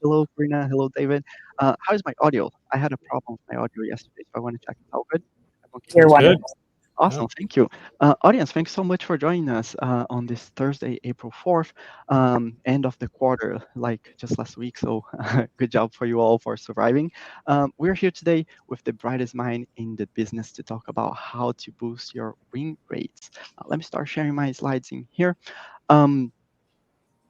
Hello, Karina. Hello, David. How is my audio? I had a problem with my audio yesterday, so I want to check it out. Good? Everyone can hear You're me? Sounds good. wonderful. Yeah. Awesome. Thank you. Audience, thanks so much for joining us on this Thursday, April 4th, end of the quarter, like just last week. So good job for you all for surviving. We're here today with the brightest mind in the business to talk about how to boost your win rates. Let me start sharing my slides in here. Um,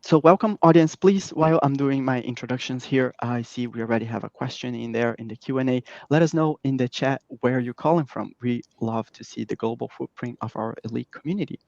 so welcome audience, please, while I'm doing my introductions here, I see we already have a question in there in the Q&A. Let us know in the chat where you're calling from. We love to see the global footprint of our elite community.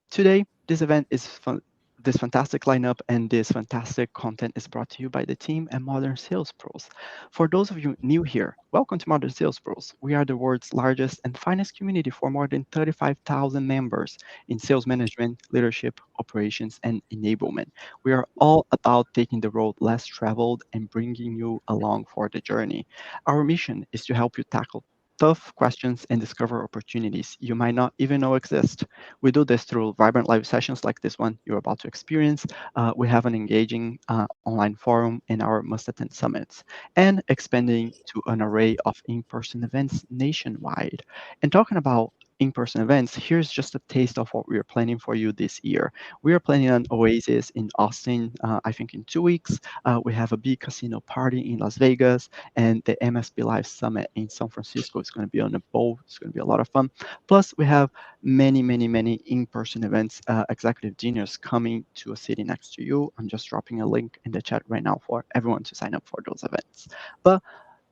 Today, this event is fun. This fantastic lineup and this fantastic content is brought to you by the team at Modern Sales Pros. For those of you new here, welcome to Modern Sales Pros. We are the world's largest and finest community for more than 35,000 members in sales management, leadership, operations, and enablement. We are all about taking the road less traveled and bringing you along for the journey. Our mission is to help you tackle tough questions and discover opportunities you might not even know exist. We do this through vibrant live sessions like this one you're about to experience. We have an engaging online forum in our must-attend summits, and expanding to an array of in-person events nationwide. And talking about in-person events, here's just a taste of what we are planning for you this year. We are planning an Oasis in Austin, I think in 2 weeks. We have a big casino party in Las Vegas, and the MSP Live Summit in San Francisco is going to be on a boat. It's going to be a lot of fun. Plus, we have many in-person events, executive dinners coming to a city next to you. I'm just dropping a link in the chat right now for everyone to sign up for those events. But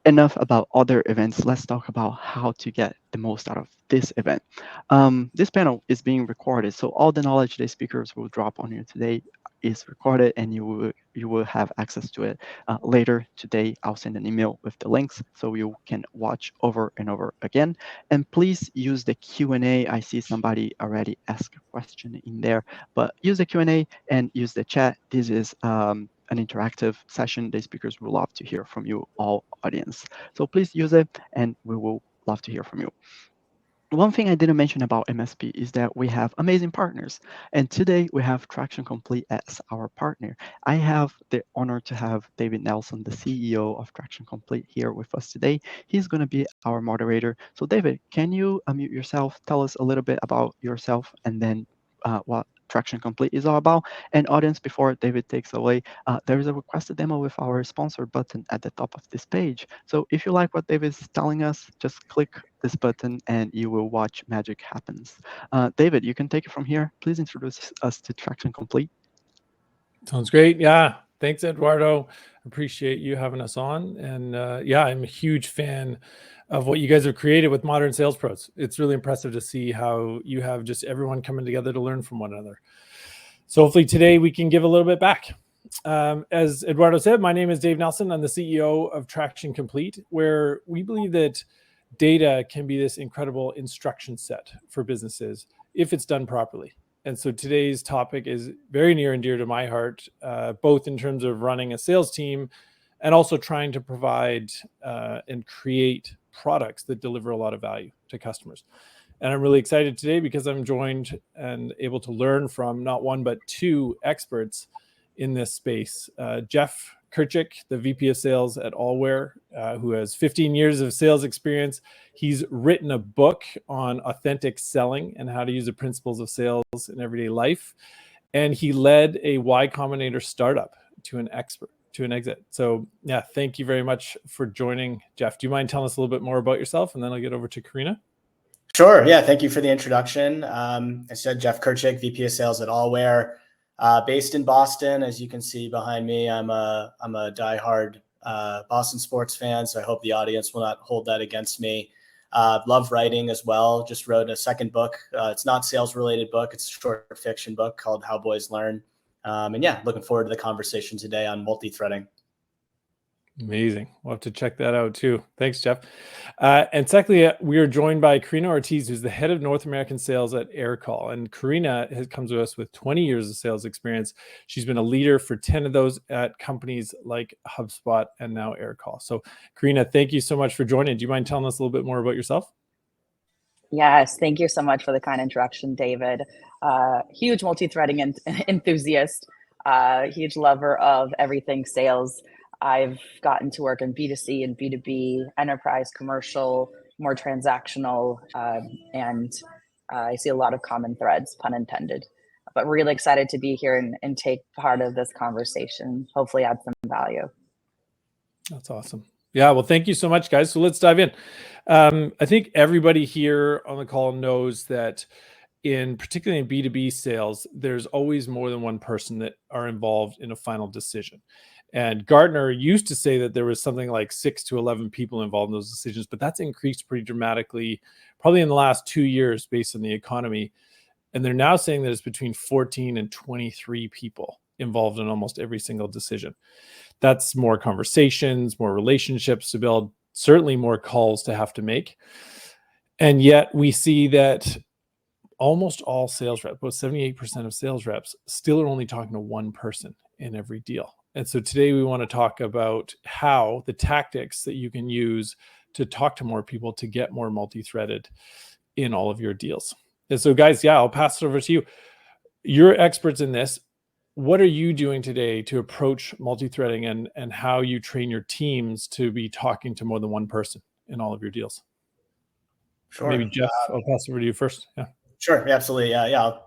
enough about other events. Let's talk about how to get the most out of this event. This panel is being recorded, so all the knowledge the speakers will drop on you today is recorded, and you will have access to it later today. I'll send an email with the links so you can watch over and over again. And please use the Q&A. I see somebody already asked a question in there, but use the Q&A and use the chat. This is an interactive session. The speakers will love to hear from you all audience. So please use it, and we will love to hear from you. One thing I didn't mention about MSP is that we have amazing partners. And today we have Traction Complete as our partner. I have the honor to have David Nelson, the CEO of Traction Complete, here with us today. He's going to be our moderator. So David, can you unmute yourself, tell us a little bit about yourself, and then what Traction Complete is all about? And audience, before David takes away, there is a requested demo with our sponsor button at the top of this page. So if you like what David is telling us, just click this button and you will watch magic happens. David, you can take it from here. Please introduce us to Traction Complete. Sounds great. Yeah. Thanks, Eduardo. Appreciate you having us on. And yeah, I'm a huge fan of what you guys have created with Modern Sales Pros. It's really impressive to see how you have just everyone coming together to learn from one another. So hopefully today we can give a little bit back. As Eduardo said, my name is Dave Nelson. I'm the CEO of Traction Complete, where we believe that data can be this incredible instruction set for businesses if it's done properly. And so today's topic is very near and dear to my heart, both in terms of running a sales team and also trying to provide and create products that deliver a lot of value to customers. And I'm really excited today because I'm joined and able to learn from not one, but two experts in this space. Jeff Kerchick, the VP of Sales at Allware, who has 15 years of sales experience. He's written a book on authentic selling and how to use the principles of sales in everyday life. And he led a Y Combinator startup to an exit. So yeah, thank you very much for joining, Jeff. Do you mind telling us a little bit more about yourself? And then I'll get over to Karina. Sure. Yeah. Thank you for the introduction. I said Jeff Kerchick, VP of Sales at Allware, based in Boston. As you can see behind me, I'm a diehard Boston sports fan, so I hope the audience will not hold that against me. Love writing as well. Just wrote a second book. It's not sales related book. It's a short fiction book called How Boys Learn. And yeah, looking forward to the conversation today on multi-threading. Amazing. We'll have to check that out too. Thanks, Jeff. And secondly, we are joined by Karina Ortiz, who's the head of North American sales at Aircall. And Karina comes to us with 20 years of sales experience. She's been a leader for 10 of those at companies like HubSpot and now Aircall. So Karina, thank you so much for joining. Do you mind telling us a little bit more about yourself? Yes, thank you so much for the kind introduction, David. Huge multi-threading enthusiast. Huge lover of everything sales. I've gotten to work in B2C and B2B, enterprise, commercial, more transactional, and I see a lot of common threads, pun intended. But really excited to be here and take part of this conversation. Hopefully add some value. That's awesome. Yeah, well, thank you so much, guys. So let's dive in. I think everybody here on the call knows that particularly in B2B sales, there's always more than one person that are involved in a final decision. And Gartner used to say that there was something like 6 to 11 people involved in those decisions, but that's increased pretty dramatically, probably in the last 2 years based on the economy. And they're now saying that it's between 14 and 23 people involved in almost every single decision. That's more conversations, more relationships to build, certainly more calls to have to make. And yet we see that almost all sales reps, about 78% of sales reps, still are only talking to one person in every deal. And so today we want to talk about how the tactics that you can use to talk to more people to get more multi-threaded in all of your deals. And so guys, yeah, I'll pass it over to you. You're experts in this. What are you doing today to approach multi-threading and how you train your teams to be talking to more than one person in all of your deals? Sure. Maybe Jeff, I'll pass it over to you first. Yeah. Sure. Absolutely. Yeah.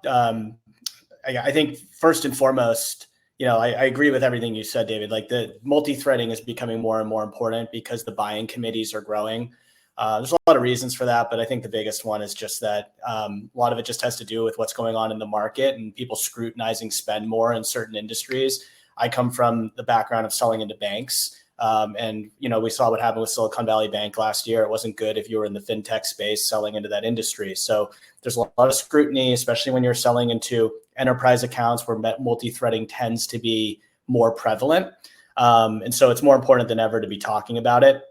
I think first and foremost, I agree with everything you said, David. Like the multi-threading is becoming more and more important because the buying committees are growing. There's a lot of reasons for that, but I think the biggest one is just that a lot of it just has to do with what's going on in the market and people scrutinizing spend more in certain industries. I come from the background of selling into banks. And we saw what happened with Silicon Valley Bank last year. It wasn't good if you were in the fintech space selling into that industry. So there's a lot of scrutiny, especially when you're selling into enterprise accounts where multi-threading tends to be more prevalent. And so it's more important than ever to be talking about it.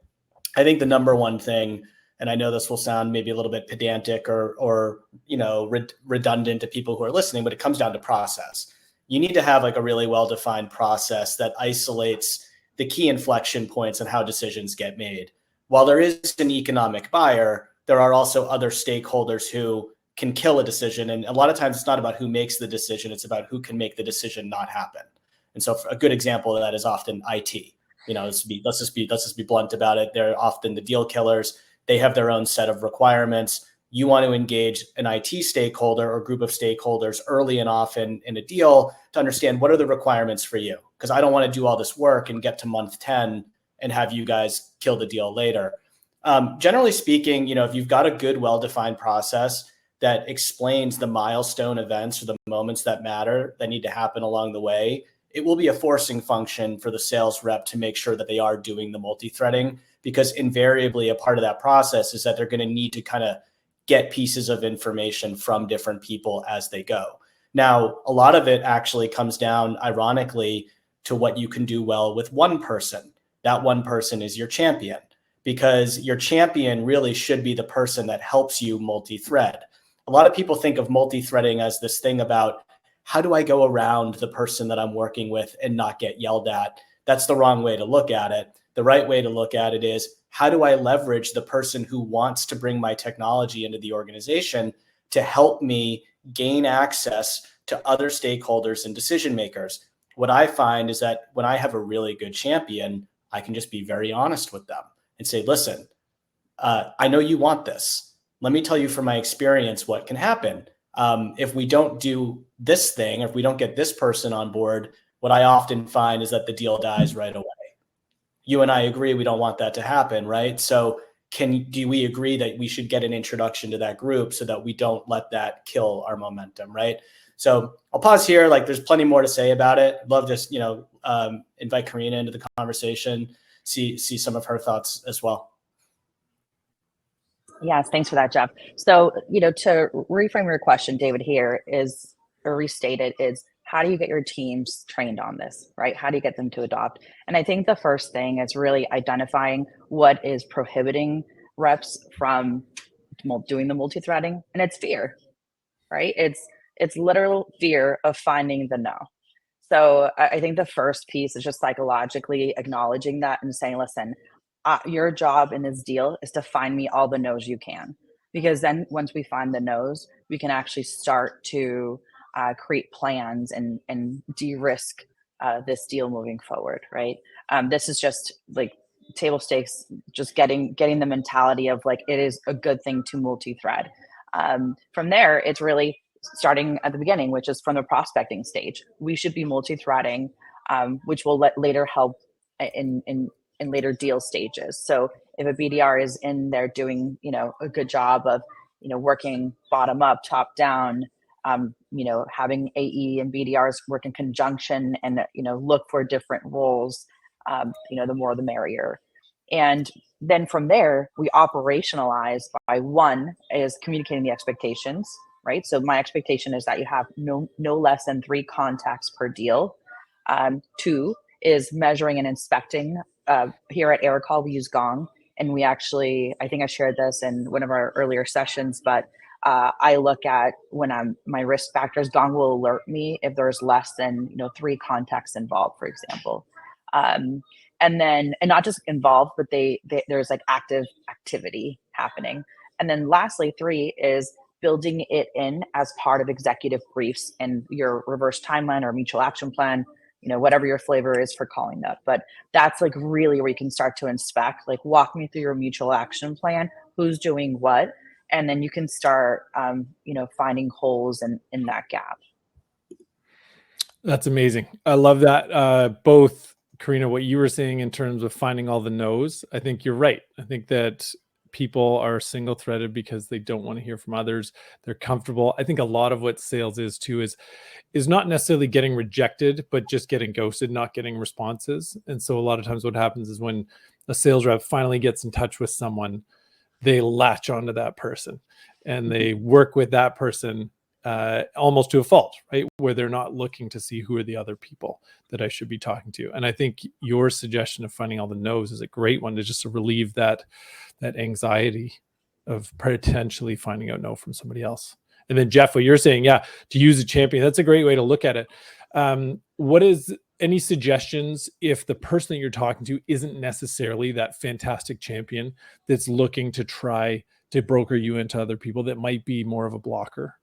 I think the number one thing, and I know this will sound maybe a little bit pedantic or redundant to people who are listening, but it comes down to process. You need to have like a really well-defined process that isolates the key inflection points and how decisions get made. While there is an economic buyer, there are also other stakeholders who can kill a decision. And a lot of times it's not about who makes the decision, it's about who can make the decision not happen. And so a good example of that is often IT. Let's just be blunt about it. They're often the deal killers. They have their own set of requirements. You want to engage an IT stakeholder or group of stakeholders early and often in a deal to understand what are the requirements for you. Because I don't want to do all this work and get to month 10 and have you guys kill the deal later. Generally speaking, if you've got a good, well-defined process that explains the milestone events or the moments that matter that need to happen along the way, it will be a forcing function for the sales rep to make sure that they are doing the multi-threading, because invariably a part of that process is that they're going to need to kind of get pieces of information from different people as they go. Now, a lot of it actually comes down, ironically, to what you can do well with one person. That one person is your champion, because your champion really should be the person that helps you multi-thread. A lot of people think of multi-threading as this thing about, how do I go around the person that I'm working with and not get yelled at? That's the wrong way to look at it. The right way to look at it is, how do I leverage the person who wants to bring my technology into the organization to help me gain access to other stakeholders and decision makers? What I find is that when I have a really good champion, I can just be very honest with them and say, listen, I know you want this. Let me tell you from my experience what can happen. If we don't do this thing, if we don't get this person on board, what I often find is that the deal dies right away. You and I agree we don't want that to happen, right? So do we agree that we should get an introduction to that group so that we don't let that kill our momentum, right? So I'll pause here. Like, there's plenty more to say about it. I'd love to, invite Karina into the conversation, see some of her thoughts as well. Yes, thanks for that, Jeff. So, to reframe your question, David, here is, or restate it, is how do you get your teams trained on this, right? How do you get them to adopt? And I think the first thing is really identifying what is prohibiting reps from doing the multi-threading, and it's fear, right? It's literal fear of finding the no. So I think the first piece is just psychologically acknowledging that and saying, listen, your job in this deal is to find me all the no's you can, because then once we find the no's, we can actually start to, create plans and de-risk this deal moving forward, right? This is just like table stakes, just getting the mentality of like, it is a good thing to multi-thread. From there, it's really starting at the beginning, which is from the prospecting stage. We should be multi-threading, which will later help in later deal stages. So if a BDR is in there doing, a good job of, working bottom up, top down, having AE and BDRs work in conjunction and, look for different roles, the more the merrier. And then from there, we operationalize by one is communicating the expectations, right? So my expectation is that you have no less than 3 contacts per deal. 2 is measuring and inspecting. Here at Aircall, we use Gong, and we actually, I think I shared this in one of our earlier sessions, but I look at when my risk factors, Gong will alert me if there's less than 3 contacts involved, for example. And not just involved, but there's like activity happening. And then lastly, 3 is building it in as part of executive briefs and your reverse timeline or mutual action plan, whatever your flavor is for calling that. But that's like really where you can start to inspect, like walk me through your mutual action plan, who's doing what, and then you can start, finding holes in that gap. That's amazing. I love that. Both, Karina, what you were saying in terms of finding all the no's, I think you're right. I think that people are single threaded because they don't want to hear from others. They're comfortable. I think a lot of what sales is too is not necessarily getting rejected, but just getting ghosted, not getting responses. And so a lot of times what happens is when a sales rep finally gets in touch with someone, they latch onto that person and they work with that person almost to a fault, right? Where they're not looking to see who are the other people that I should be talking to. And I think your suggestion of finding all the no's is a great one to relieve that anxiety of potentially finding out no from somebody else. And then Jeff, what you're saying, to use a champion, that's a great way to look at it. What is any suggestions if the person that you're talking to isn't necessarily that fantastic champion that's looking to try to broker you into other people that might be more of a blocker?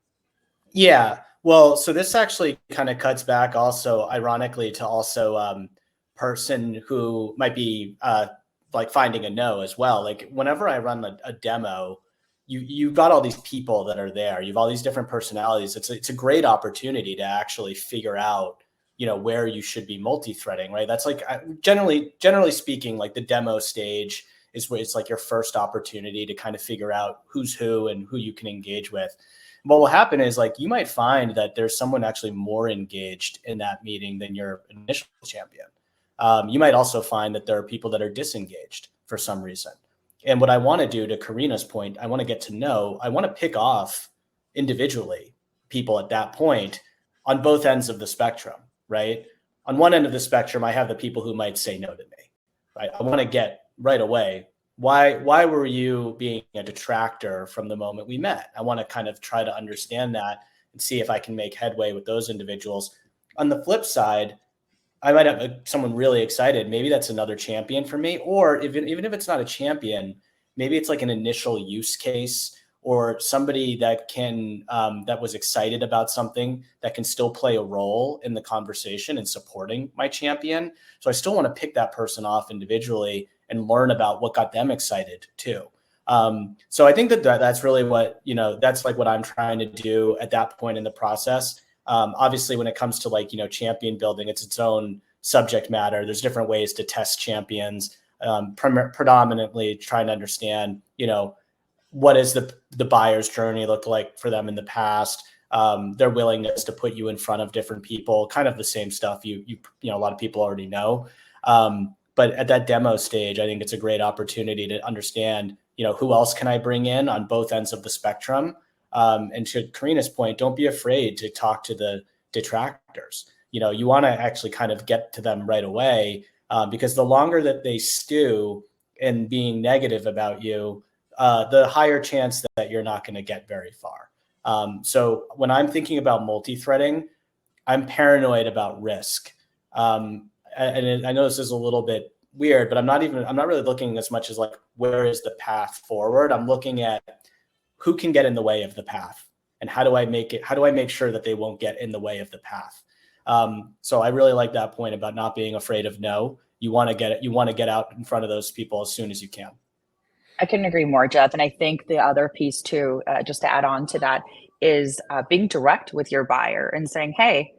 Yeah, well, so this actually kind of cuts back also, ironically, to also person who might be like finding a no as well. Like whenever I run a demo, you've got all these people that are there. You've all these different personalities. It's a great opportunity to actually figure out, where you should be multi-threading, right? That's like generally speaking, like the demo stage is where it's like your first opportunity to kind of figure out who's who and who you can engage with. What will happen is like you might find that there's someone actually more engaged in that meeting than your initial champion. You might also find that there are people that are disengaged for some reason. And what I want to do, to Karina's point, I want to get to know, I want to pick off individually people at that point on both ends of the spectrum, right? On one end of the spectrum, I have the people who might say no to me, right? I want to get right away, why were you being a detractor from the moment we met? I want to kind of try to understand that and see if I can make headway with those individuals. On the flip side, I might have someone really excited. Maybe that's another champion for me. Or even if it's not a champion, maybe it's like an initial use case or somebody that can that was excited about something that can still play a role in the conversation and supporting my champion. So I still want to pick that person off individually and learn about what got them excited too. So I think that's really what, that's like what I'm trying to do at that point in the process. Obviously, when it comes to like, champion building, it's its own subject matter. There's different ways to test champions, predominantly trying to understand, what is the buyer's journey look like for them in the past, their willingness to put you in front of different people, kind of the same stuff you a lot of people already know. But at that demo stage, I think it's a great opportunity to understand, who else can I bring in on both ends of the spectrum? And to Karina's point, don't be afraid to talk to the detractors. You want to actually kind of get to them right away because the longer that they stew in being negative about you, the higher chance that you're not going to get very far. So when I'm thinking about multi-threading, I'm paranoid about risk. And I know this is a little bit weird, but I'm not really looking as much as like, where is the path forward? I'm looking at who can get in the way of the path. and how do I make sure that they won't get in the way of the path? So I really like that point about not being afraid of no. You want to get out in front of those people as soon as you can. I couldn't agree more, Jeff. And I think the other piece too, just to add on to that, is being direct with your buyer and saying, hey,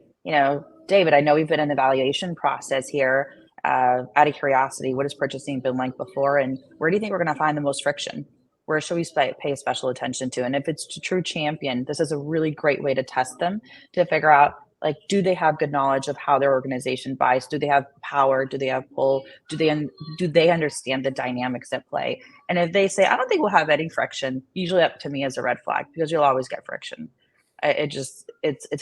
David, I know we've been in the evaluation process here. Out of curiosity, what has purchasing been like before? And where do you think we're going to find the most friction? Where should we pay special attention to? And if it's a true champion, this is a really great way to test them to figure out, like, do they have good knowledge of how their organization buys? Do they have power? Do they have pull? Do they understand the dynamics at play? And if they say, I don't think we'll have any friction, usually up to me as a red flag, because you'll always get friction. It's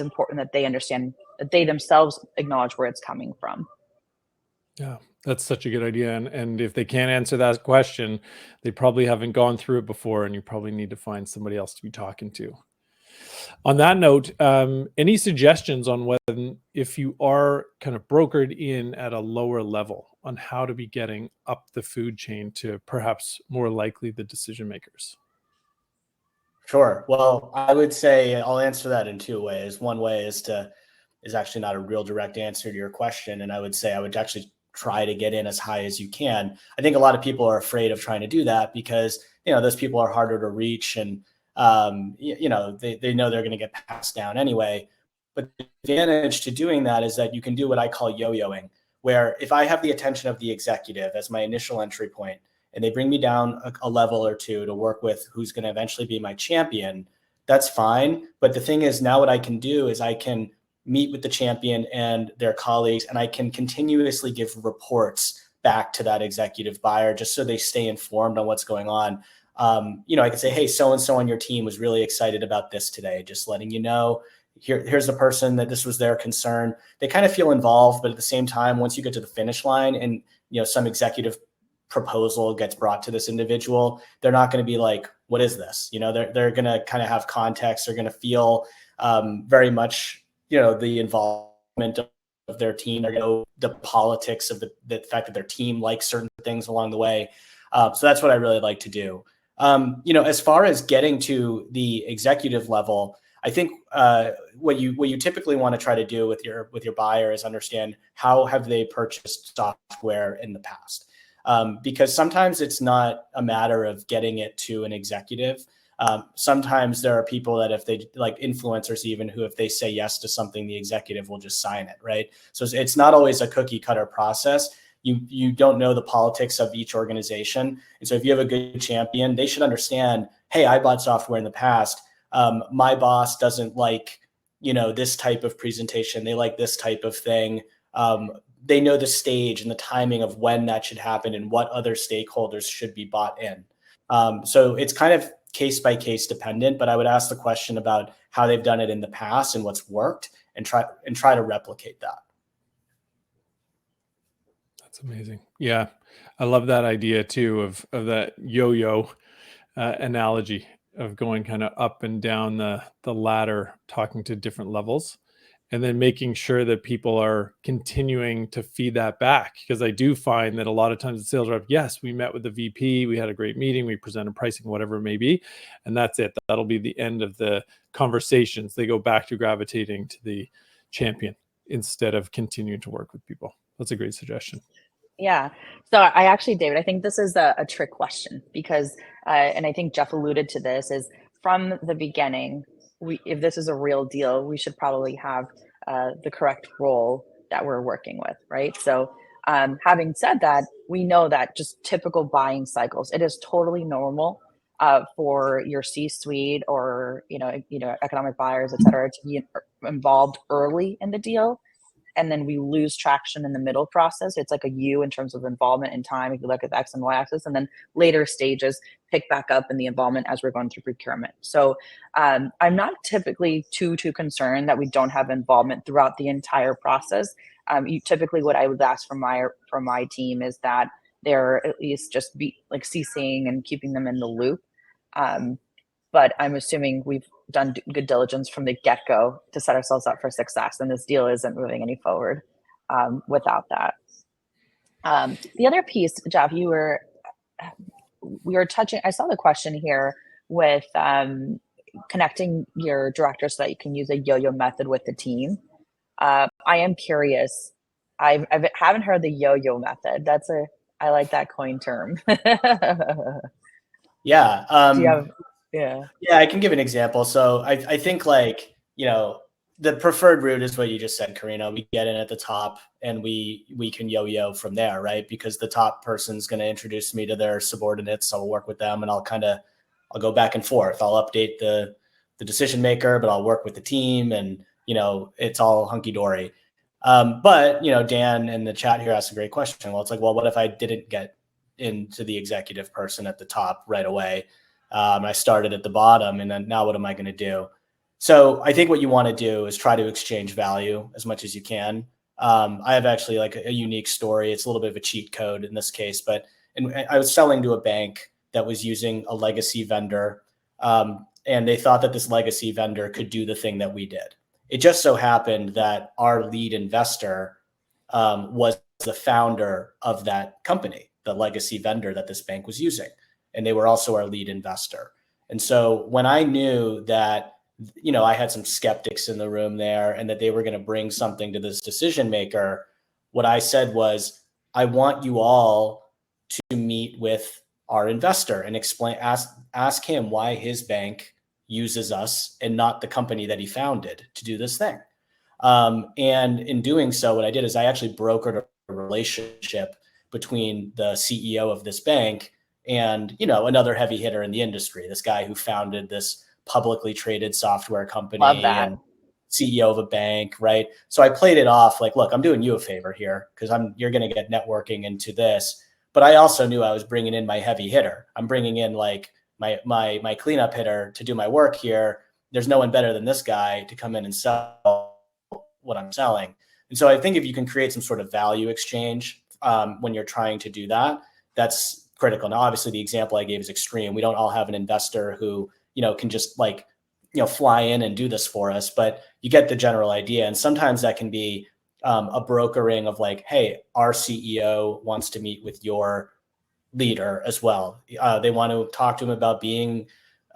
important that they understand, that they themselves acknowledge where it's coming from. Yeah, that's such a good idea. And if they can't answer that question, they probably haven't gone through it before, and you probably need to find somebody else to be talking to. On that note, any suggestions on when, if you are kind of brokered in at a lower level, on how to be getting up the food chain to perhaps more likely the decision makers? Sure. Well, I would say I'll answer that in two ways. One way is actually not a real direct answer to your question. And I would say I would actually try to get in as high as you can. I think a lot of people are afraid of trying to do that because, those people are harder to reach, and, they know they're going to get passed down anyway. But the advantage to doing that is that you can do what I call yo-yoing, where if I have the attention of the executive as my initial entry point, and they bring me down a level or two to work with who's going to eventually be my champion, that's fine. But the thing is, now what I can do is I can meet with the champion and their colleagues, and I can continuously give reports back to that executive buyer just so they stay informed on what's going on. I can say, hey, so-and-so on your team was really excited about this today, just letting you know. Here's the person that this was their concern. They kind of feel involved, but at the same time, once you get to the finish line and some executive proposal gets brought to this individual, they're not going to be like, what is this? They're going to kind of have context. They're going to feel very much, the involvement of their team. They're going to know the politics of the fact that their team likes certain things along the way. So that's what I really like to do. As far as getting to the executive level, I think what you typically want to try to do with your buyer is understand how have they purchased software in the past. Because sometimes it's not a matter of getting it to an executive. Sometimes there are people that if they, like influencers even, who if they say yes to something, the executive will just sign it, right? So it's not always a cookie cutter process. You don't know the politics of each organization. And so if you have a good champion, they should understand, hey, I bought software in the past. My boss doesn't like, this type of presentation. They like this type of thing. They know the stage and the timing of when that should happen and what other stakeholders should be bought in. So it's kind of case by case dependent, but I would ask the question about how they've done it in the past and what's worked, and try to replicate that. That's amazing. Yeah. I love that idea too of that yo-yo analogy of going kind of up and down the ladder, talking to different levels, and then making sure that people are continuing to feed that back. Because I do find that a lot of times the sales rep, yes, we met with the VP, we had a great meeting, we presented pricing, whatever it may be, and that's it. That'll be the end of the conversations. They go back to gravitating to the champion instead of continuing to work with people. That's a great suggestion. Yeah. So I actually, David, I think this is a trick question because, and I think Jeff alluded to this, is from the beginning, if this is a real deal, we should probably have the correct role that we're working with, right? So having said that, we know that just typical buying cycles, it is totally normal for your C-suite or, economic buyers, et cetera, to be involved early in the deal. And then we lose traction in the middle process. It's like a U in terms of involvement in time. If you look at the X and Y axis, and then later stages pick back up in the involvement as we're going through procurement. So I'm not typically too concerned that we don't have involvement throughout the entire process. Typically what I would ask from my team is that they're at least just be like CCing and keeping them in the loop. But I'm assuming we've done good diligence from the get-go to set ourselves up for success, and this deal isn't moving any forward without that. The other piece, Jeff, we were touching, I saw the question here with, connecting your director so that you can use a yo-yo method with the team. I am curious. I haven't heard the yo-yo method. I like that coin term. Yeah. Do you have? Yeah. Yeah, I can give an example. So I think like, the preferred route is what you just said, Karina. We get in at the top and we can yo-yo from there, right? Because the top person's going to introduce me to their subordinates. I'll work with them and I'll go back and forth. I'll update the decision maker, but I'll work with the team and, it's all hunky dory. But, Dan in the chat here asked a great question. Well, it's like, well, what if I didn't get into the executive person at the top right away? I started at the bottom, and then now what am I going to do? So I think what you want to do is try to exchange value as much as you can. I have actually like a unique story. It's a little bit of a cheat code in this case, but I was selling to a bank that was using a legacy vendor, and they thought that this legacy vendor could do the thing that we did. It just so happened that our lead investor was the founder of that company, the legacy vendor that this bank was using. And they were also our lead investor. And so when I knew that, I had some skeptics in the room there and that they were going to bring something to this decision maker, what I said was, I want you all to meet with our investor and ask him why his bank uses us and not the company that he founded to do this thing. And in doing so, what I did is I actually brokered a relationship between the CEO of this bank and, another heavy hitter in the industry, this guy who founded this publicly traded software company and CEO of a bank, right? So I played it off like, look, I'm doing you a favor here because you're going to get networking into this. But I also knew I was bringing in my heavy hitter. I'm bringing in like my cleanup hitter to do my work here. There's no one better than this guy to come in and sell what I'm selling. And so I think if you can create some sort of value exchange when you're trying to do that, that's critical. Now, obviously, the example I gave is extreme. We don't all have an investor who, can just like, fly in and do this for us, but you get the general idea. And sometimes that can be a brokering of like, hey, our CEO wants to meet with your leader as well. They want to talk to him about being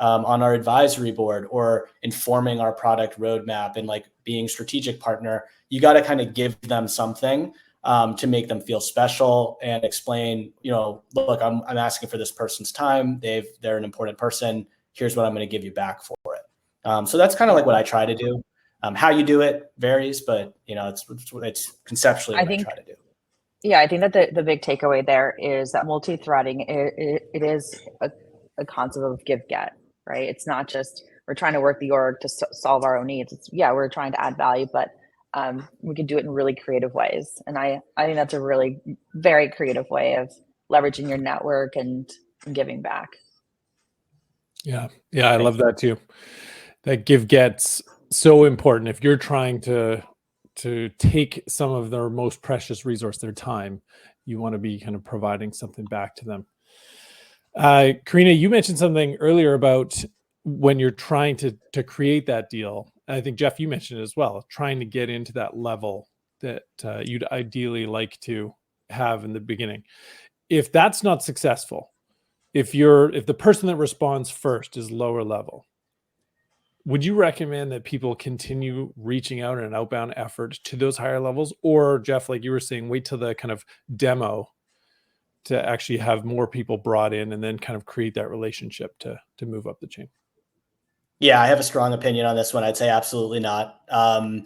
on our advisory board or informing our product roadmap and like being strategic partner. You got to kind of give them something to make them feel special and explain, look, I'm asking for this person's time. They're an important person. Here's what I'm going to give you back for it. So that's kind of like what I try to do. How you do it varies, but it's conceptually what I try to do. Yeah, I think that the big takeaway there is that multi-threading, it is a concept of give get, right? It's not just we're trying to work the org to solve our own needs. We're trying to add value, but we can do it in really creative ways. And I think that's a really very creative way of leveraging your network and giving back. Yeah, I love that too. That give get's so important. If you're trying to take some of their most precious resource, their time, you want to be kind of providing something back to them. Karina, you mentioned something earlier about when you're trying to create that deal. I think Jeff, you mentioned it as well, trying to get into that level that you'd ideally like to have in the beginning. If that's not successful, if the person that responds first is lower level, would you recommend that people continue reaching out in an outbound effort to those higher levels? Or Jeff, like you were saying, wait till the kind of demo to actually have more people brought in and then kind of create that relationship to move up the chain? Yeah, I have a strong opinion on this one. I'd say absolutely not. I've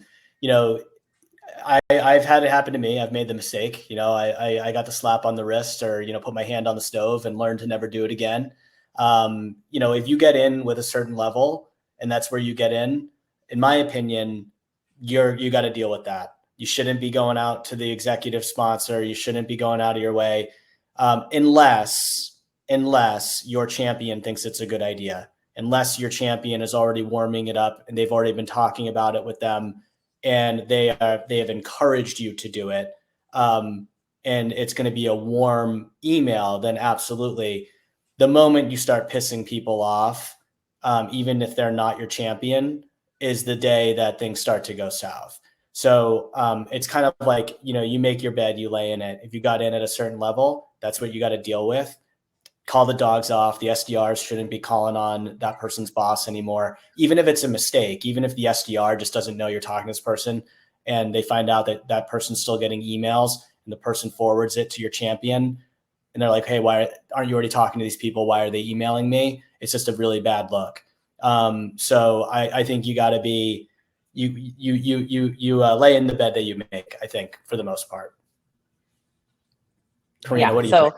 had it happen to me. I've made the mistake. I got the slap on the wrist or, put my hand on the stove and learned to never do it again. If you get in with a certain level and that's where you get in my opinion, you got to deal with that. You shouldn't be going out to the executive sponsor. You shouldn't be going out of your way unless your champion thinks it's a good idea, unless your champion is already warming it up and they've already been talking about it with them and they have encouraged you to do it. And it's going to be a warm email, then absolutely. The moment you start pissing people off, even if they're not your champion, is the day that things start to go south. So it's kind of like, you make your bed, you lay in it. If you got in at a certain level, that's what you got to deal with. call the dogs off. The SDRs shouldn't be calling on that person's boss anymore, even if it's a mistake, even if the SDR just doesn't know you're talking to this person and they find out that that person's still getting emails and the person forwards it to your champion. And they're like, hey, why aren't you already talking to these people? Why are they emailing me? It's just a really bad look. So I think you got to be, you lay in the bed that you make, I think, for the most part. Karina, what do you think?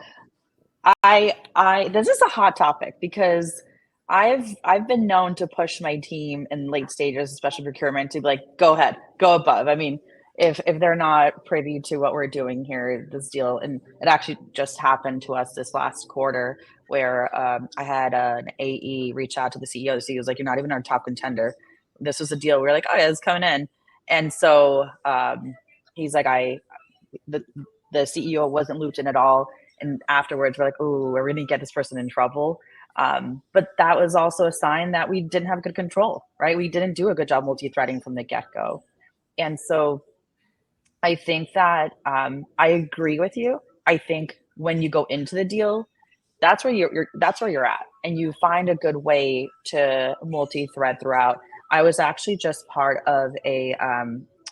I this is a hot topic because I've been known to push my team in late stages, especially procurement, to be like, go ahead, go above. I mean, if they're not privy to what we're doing here, this deal, and it actually just happened to us this last quarter where I had an AE reach out to the CEO. The CEO was like, you're not even our top contender. This was a deal. We were like, oh yeah, it's coming in. And so he's like, the CEO wasn't looped in at all. And afterwards, we're like, oh, we're going to get this person in trouble. But that was also a sign that we didn't have good control, right? We didn't do a good job multi-threading from the get-go. And so I think that I agree with you. I think when you go into the deal, that's where you're at, and you find a good way to multi-thread throughout. I was actually just part of we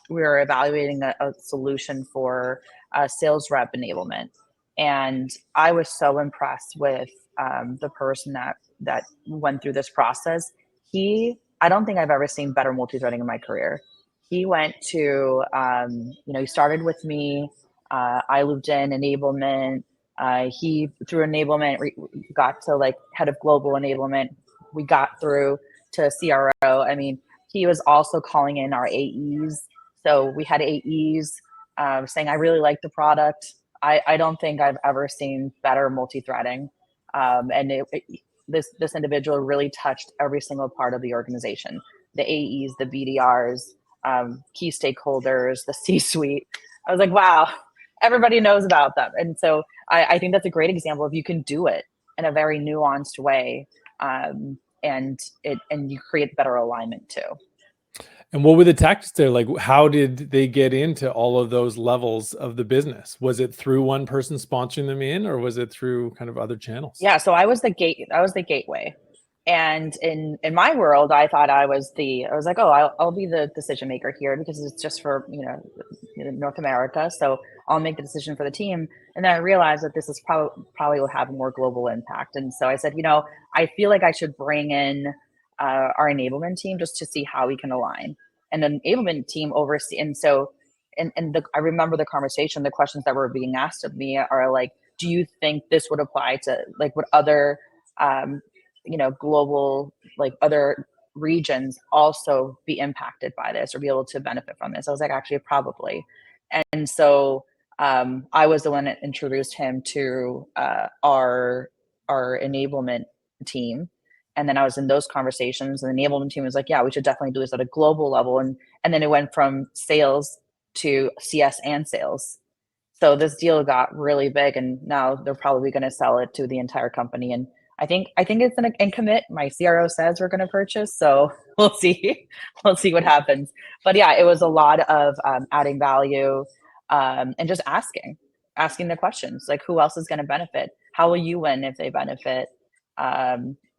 were evaluating a solution for sales rep enablement. And I was so impressed with the person that went through this process. I don't think I've ever seen better multi-threading in my career. He went to, he started with me. I looped in enablement. He, through enablement, got to like head of global enablement. We got through to CRO. I mean, he was also calling in our AEs. So we had AEs saying, I really like the product. I don't think I've ever seen better multi-threading. And this individual really touched every single part of the organization, the AEs, the BDRs, key stakeholders, the C-suite. I was like, wow, everybody knows about them. And so I think that's a great example of you can do it in a very nuanced way. And you create better alignment too. And what were the tactics there? Like, how did they get into all of those levels of the business? Was it through one person sponsoring them in, or was it through kind of other channels? Yeah, so I was the gateway. And in my world, I thought I was like, oh, I'll be the decision maker here because it's just for, North America. So I'll make the decision for the team. And then I realized that this is probably will have a more global impact. And so I said, I feel like I should bring in our enablement team just to see how we can align, and the enablement team oversee. And so, I remember the conversation, the questions that were being asked of me are like, do you think this would apply to like what other, global, like other regions also be impacted by this or be able to benefit from this? I was like, actually, probably. And so I was the one that introduced him to our enablement team. And then I was in those conversations, and the enablement team was like, yeah, we should definitely do this at a global level. And then it went from sales to CS and sales. So this deal got really big, and now they're probably going to sell it to the entire company. And I think it's in commit. My CRO says we're going to purchase, so we'll see. We'll see what happens. But yeah, it was a lot of adding value and just asking the questions, like who else is going to benefit? How will you win if they benefit?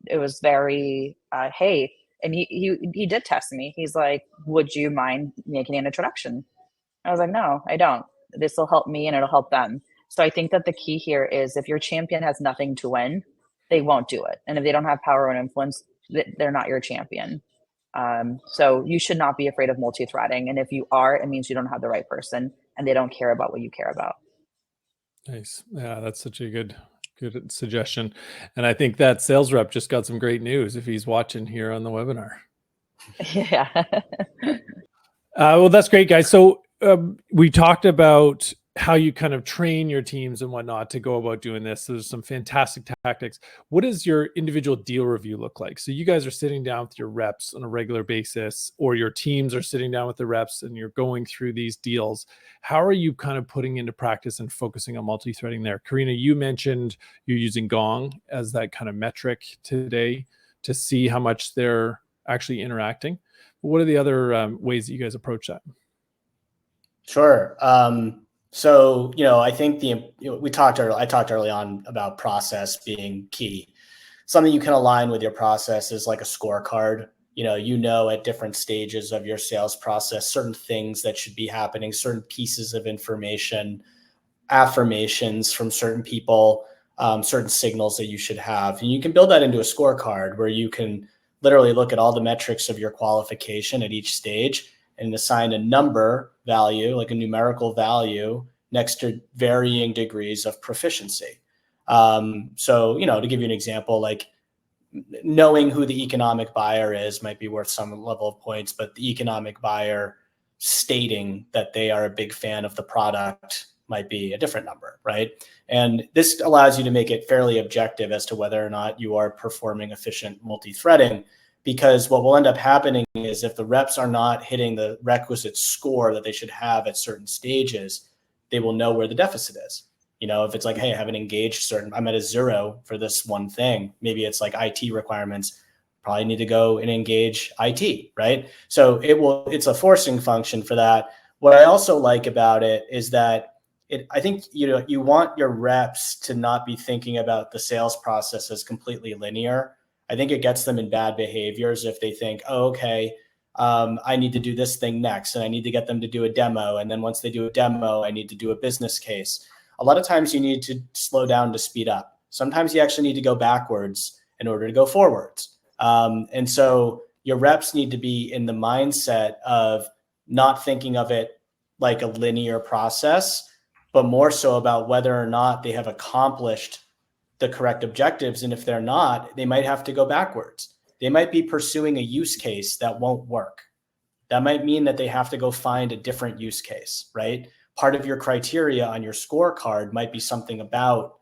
It was very, hey, and he did test me. He's like, would you mind making an introduction? I was like, no, I don't. This will help me and it'll help them. So I think that the key here is if your champion has nothing to win, they won't do it. And if they don't have power and influence, they're not your champion. So you should not be afraid of multi-threading. And if you are, it means you don't have the right person and they don't care about what you care about. Nice. Yeah, that's such a good suggestion. And I think that sales rep just got some great news if he's watching here on the webinar. Yeah. Well, that's great, guys. So we talked about how you kind of train your teams and whatnot to go about doing this. So there's some fantastic tactics. What does your individual deal review look like? So you guys are sitting down with your reps on a regular basis, or your teams are sitting down with the reps and you're going through these deals. How are you kind of putting into practice and focusing on multi-threading there? Karina, you mentioned you're using Gong as that kind of metric today to see how much they're actually interacting. What are the other ways that you guys approach that? Sure. So, I think I talked early on about process being key. Something you can align with your process is like a scorecard. At different stages of your sales process, certain things that should be happening, certain pieces of information, affirmations from certain people, certain signals that you should have. And you can build that into a scorecard where you can literally look at all the metrics of your qualification at each stage and assign a number value, like a numerical value, next to varying degrees of proficiency. So, to give you an example, like knowing who the economic buyer is might be worth some level of points, but the economic buyer stating that they are a big fan of the product might be a different number, right? And this allows you to make it fairly objective as to whether or not you are performing efficient multi-threading, because what will end up happening is if the reps are not hitting the requisite score that they should have at certain stages, they will know where the deficit is. If it's like, hey, I haven't engaged I'm at a 0 for this one thing. Maybe it's like IT requirements, probably need to go and engage IT, right? So it's a forcing function for that. What I also like about it is that I think, you want your reps to not be thinking about the sales process as completely linear. I think it gets them in bad behaviors if they think, oh, okay, I need to do this thing next, and I need to get them to do a demo. And then once they do a demo, I need to do a business case. A lot of times you need to slow down to speed up. Sometimes you actually need to go backwards in order to go forwards. And so your reps need to be in the mindset of not thinking of it like a linear process, but more so about whether or not they have accomplished the correct objectives. And if they're not, they might have to go backwards. They might be pursuing a use case that won't work. That might mean that they have to go find a different use case, right? Part of your criteria on your scorecard might be something about,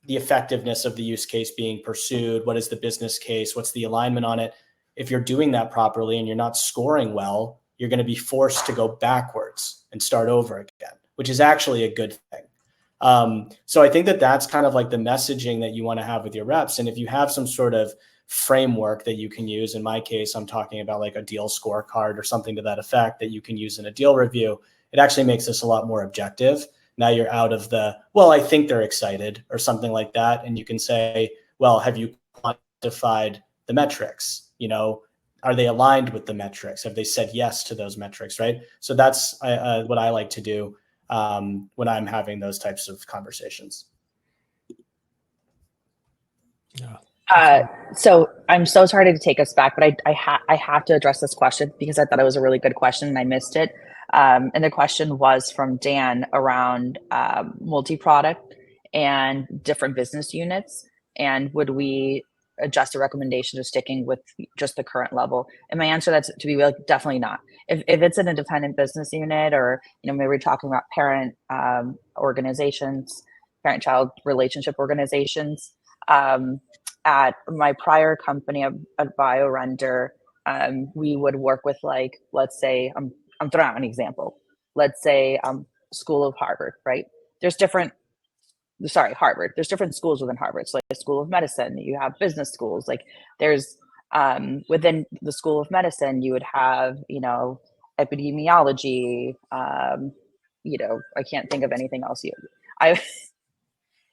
the effectiveness of the use case being pursued. What is the business case? What's the alignment on it? If you're doing that properly and you're not scoring well, you're going to be forced to go backwards and start over again, which is actually a good thing. So I think that that's kind of like the messaging that you want to have with your reps. And if you have some sort of framework that you can use, in my case, I'm talking about like a deal scorecard or something to that effect that you can use in a deal review, it actually makes this a lot more objective. Now you're out of the, well, I think they're excited or something like that. And you can say, well, have you quantified the metrics? Are they aligned with the metrics? Have they said yes to those metrics, right? So that's what I like to do when I'm having those types of conversations. Yeah. So I'm so sorry to take us back, but I have to address this question because I thought it was a really good question and I missed it. And the question was from Dan around multi-product and different business units. And would we adjust a recommendation to sticking with just the current level? And my answer that's to be like, definitely not. If it's an independent business unit or, maybe we're talking about parent organizations, parent-child relationship organizations, at my prior company at BioRender, we would work with like, let's say, I'm throwing out an example. Let's say School of Harvard, right? Harvard. There's different schools within Harvard. So like the School of Medicine, you have business schools. Like there's within the School of Medicine, you would have, epidemiology. I can't think of anything else.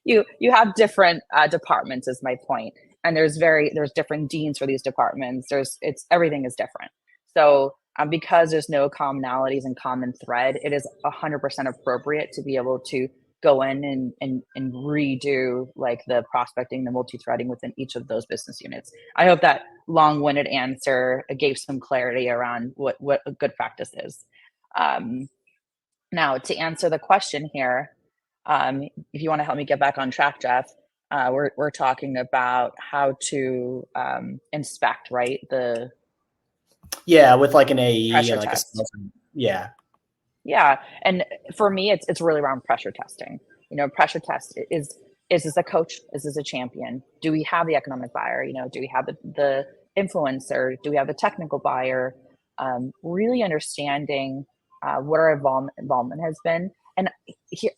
You have different departments is my point, and there's different deans for these departments. Everything is different. So because there's no commonalities and common thread, it is 100% appropriate to be able to go in and redo like the prospecting, the multi-threading within each of those business units. I hope that long-winded answer gave some clarity around what a good practice is. Now to answer the question here, if you want to help me get back on track, Jeff, we're talking about how to inspect, right? With like an AE and like test. Yeah. And for me, it's really around pressure testing. Pressure test is this a coach? Is this a champion? Do we have the economic buyer? Do we have the influencer? Do we have the technical buyer? Really understanding what our involvement has been. And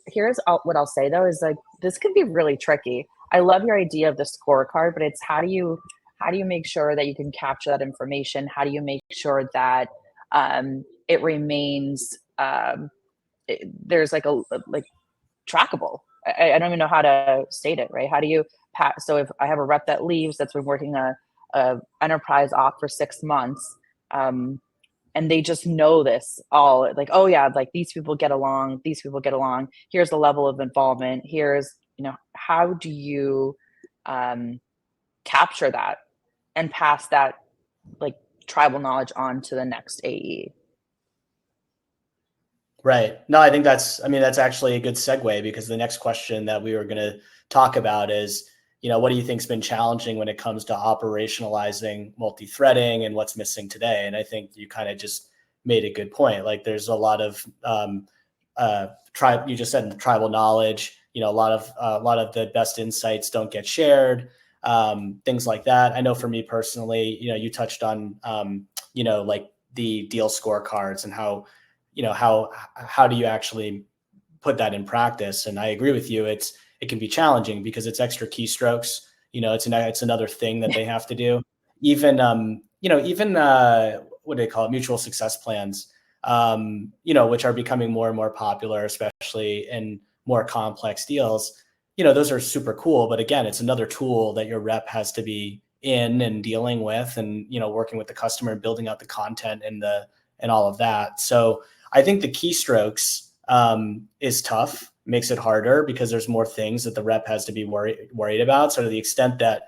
here's what I'll say though, is like, this can be really tricky. I love your idea of the scorecard, but it's how do you make sure that you can capture that information? How do you make sure that it remains there's like like trackable. I don't even know how to state it, right? How do you so if I have a rep that leaves that's been working a enterprise op for 6 months, and they just know this all, like, oh yeah, like these people get along, here's the level of involvement, here's, how do you capture that and pass that like tribal knowledge on to the next AE? Right. No, I think that's actually a good segue, because the next question that we were going to talk about is, what do you think's been challenging when it comes to operationalizing multi-threading and what's missing today? And I think you kind of just made a good point. Like, there's a lot of you just said tribal knowledge, a lot of the best insights don't get shared, things like that. I know for me personally, you touched on, like the deal scorecards and how do you actually put that in practice? And I agree with you. It can be challenging because it's extra keystrokes. It's another thing that they have to do. Even what do they call it? Mutual success plans, which are becoming more and more popular, especially in more complex deals. Those are super cool. But again, it's another tool that your rep has to be in and dealing with, and, working with the customer and building out the content and all of that. So I think the keystrokes is tough, makes it harder because there's more things that the rep has to be worried about. So to the extent that,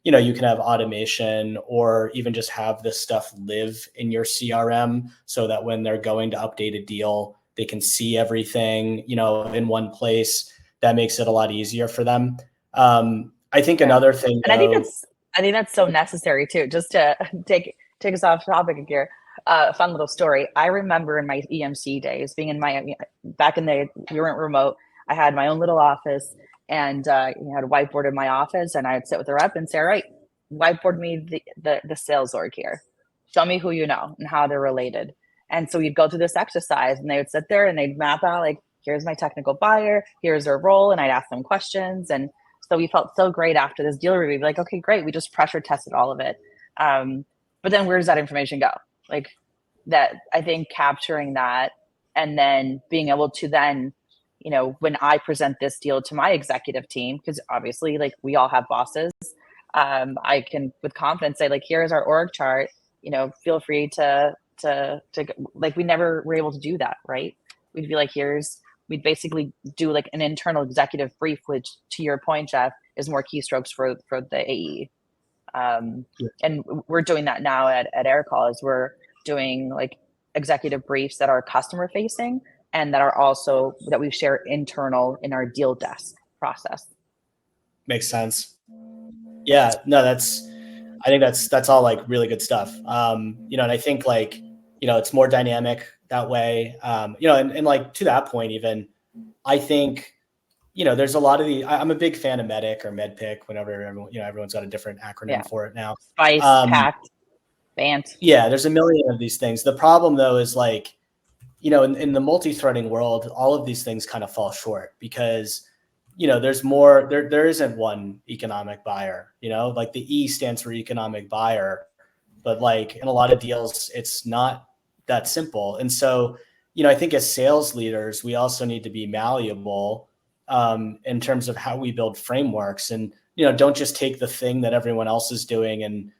you can have automation or even just have this stuff live in your CRM so that when they're going to update a deal, they can see everything, in one place. That makes it a lot easier for them. I think another thing, and I think that's so necessary too, just to take us off topic here. A fun little story. I remember in my EMC days being in Miami, back in the, we weren't remote. I had my own little office, and had a whiteboard in my office, and I would sit with the rep and say, all right, whiteboard me the sales org here. Show me who you know and how they're related. And so we'd go through this exercise, and they would sit there and they'd map out, like, here's my technical buyer, here's their role, and I'd ask them questions. And so we felt so great after this deal review, like, okay, great, we just pressure tested all of it. But then where does that information go? Like, that, I think capturing that and then being able to then, when I present this deal to my executive team, because obviously, like, we all have bosses, I can with confidence say, like, here's our org chart, feel free to like, we never were able to do that, right? We'd be like, we'd basically do like an internal executive brief, which, to your point, Jeff, is more keystrokes for the AE. And we're doing that now at Aircall, is we're doing like executive briefs that are customer facing and that are also that we share internal in our deal desk process. Makes sense. Yeah, no, I think that's all like really good stuff. And I think, like, it's more dynamic that way. And like, to that point, even, I think, there's a lot of I'm a big fan of MEDIC or MEDPIC, whenever everyone's got a different acronym for it now. Spice, PACT, BANT. Yeah, there's a million of these things. The problem, though, is, like, in the multi-threading world, all of these things kind of fall short because, there's more, there isn't one economic buyer, like the E stands for economic buyer, but, like, in a lot of deals, it's not that simple. And so, I think as sales leaders, we also need to be malleable in terms of how we build frameworks, and, don't just take the thing that everyone else is doing and,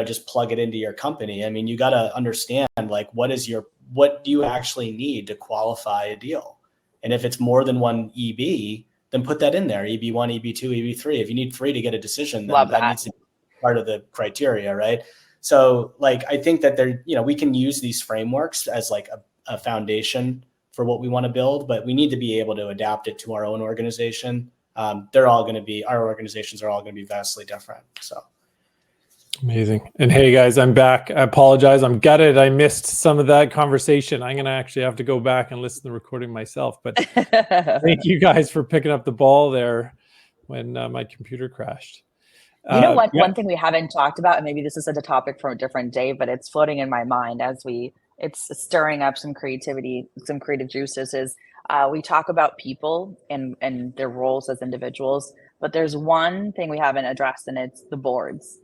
just plug it into your company. I mean, you got to understand, like, what do you actually need to qualify a deal? And if it's more than one EB, then put that in there, EB1, EB2, EB3. If you need 3 to get a decision, then that needs to be part of the criteria, right? So, like, I think that we can use these frameworks as like a foundation for what we want to build, but we need to be able to adapt it to our own organization. Our organizations are all going to be vastly different. So. Amazing. And hey, guys, I'm back. I apologize. I'm gutted. I missed some of that conversation. I'm going to actually have to go back and listen to the recording myself. But thank you guys for picking up the ball there when my computer crashed. One thing we haven't talked about, and maybe this is a topic for a different day, but it's floating in my mind as it's stirring up some creativity, some creative juices, is we talk about people and their roles as individuals, but there's one thing we haven't addressed, and it's the boards.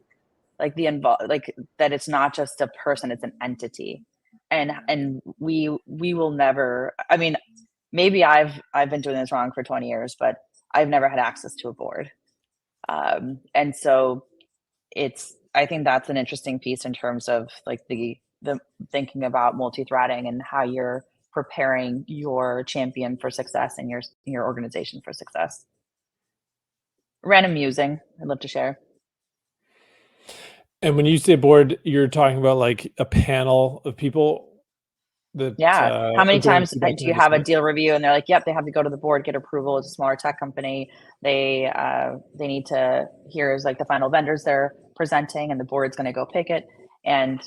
Like that it's not just a person, it's an entity. And we will never, I mean, maybe I've been doing this wrong for 20 years, but I've never had access to a board. And so I think that's an interesting piece in terms of like the thinking about multi-threading and how you're preparing your champion for success and your organization for success. Random musing I'd love to share. And when you say board, you're talking about like a panel of people that How many are going times through that do kind you of have a discussion? deal review and they're like, yep, they have to go to the board, get approval. It's a smaller tech company. They need to, here's like the final vendors they're presenting, and the board's going to go pick it. And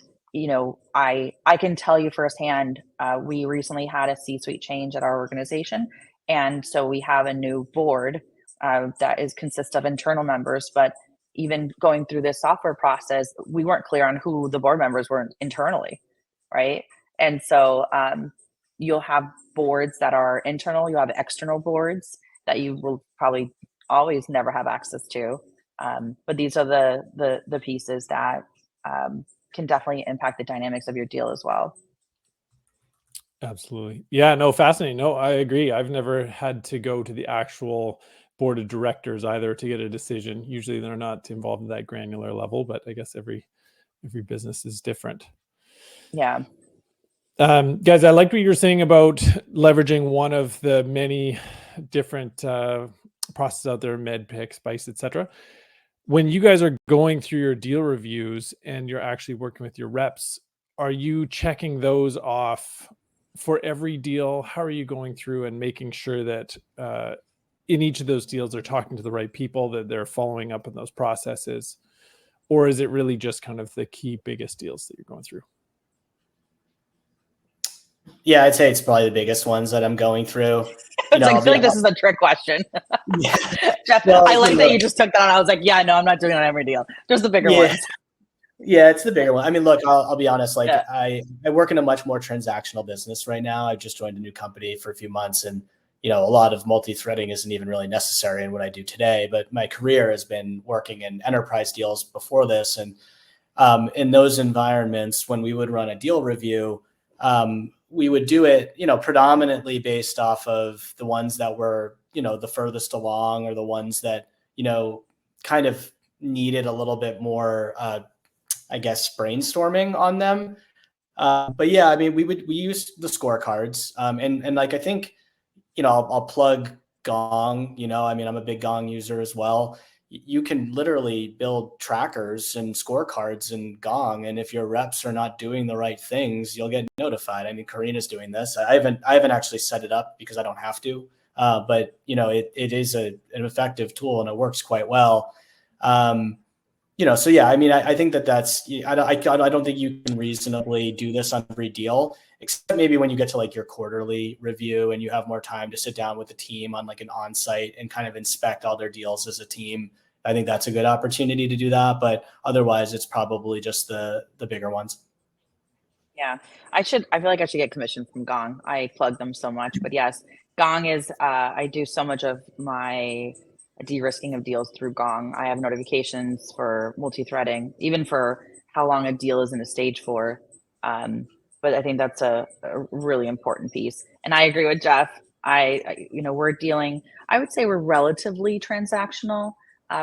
I can tell you firsthand, we recently had a C-suite change at our organization, and so we have a new board that consists of internal members. But even going through this software process, we weren't clear on who the board members were internally, right? And so you'll have boards that are internal, you'll have external boards that you will probably always never have access to. But these are the pieces that can definitely impact the dynamics of your deal as well. Absolutely. Yeah, no, fascinating. No, I agree. I've never had to go to the actual board of directors either to get a decision. Usually they're not involved in that granular level, but I guess every business is different. Yeah. Guys, I liked what you were saying about leveraging one of the many different processes out there, MedPick, Spice, etc. When you guys are going through your deal reviews and you're actually working with your reps, are you checking those off for every deal? How are you going through and making sure that in each of those deals they're talking to the right people, that they're following up on those processes? Or is it really just kind of the key biggest deals that you're going through? Yeah, I'd say it's probably the biggest ones that I'm going through. I feel like this is a trick question. Yeah. Jeff, Well, I like that you just took that on. I was like, yeah, no, I'm not doing it on every deal. Just the bigger ones. Yeah, it's the bigger one. I mean, look, I'll be honest. Like, Yeah. I work in a much more transactional business right now. I've just joined a new company for a few months, and a lot of multi-threading isn't even really necessary in what I do today. But my career has been working in enterprise deals before this, and in those environments, when we would run a deal review, we would do it, predominantly based off of the ones that were, the furthest along, or the ones that, kind of needed a little bit more, I guess, brainstorming on them. But yeah, I mean, we used the scorecards, and like, I think, I'll plug Gong, I mean, I'm a big Gong user as well. You can literally build trackers and scorecards in Gong, and if your reps are not doing the right things, you'll get notified. I mean, Karina's doing this. I haven't actually set it up because I don't have to, but it is an effective tool, and it works quite well. So yeah, I mean, I think that's, I don't think you can reasonably do this on every deal, except maybe when you get to like your quarterly review and you have more time to sit down with the team on like an on-site and kind of inspect all their deals as a team. I think that's a good opportunity to do that, but otherwise it's probably just the bigger ones. Yeah, I feel like I should get commission from Gong. I plug them so much, but yes, Gong is, I do so much of my de-risking of deals through Gong. I have notifications for multi-threading, even for how long a deal is in a stage for. But I think that's a really important piece. And I agree with Jeff. We're dealing, I would say we're relatively transactional.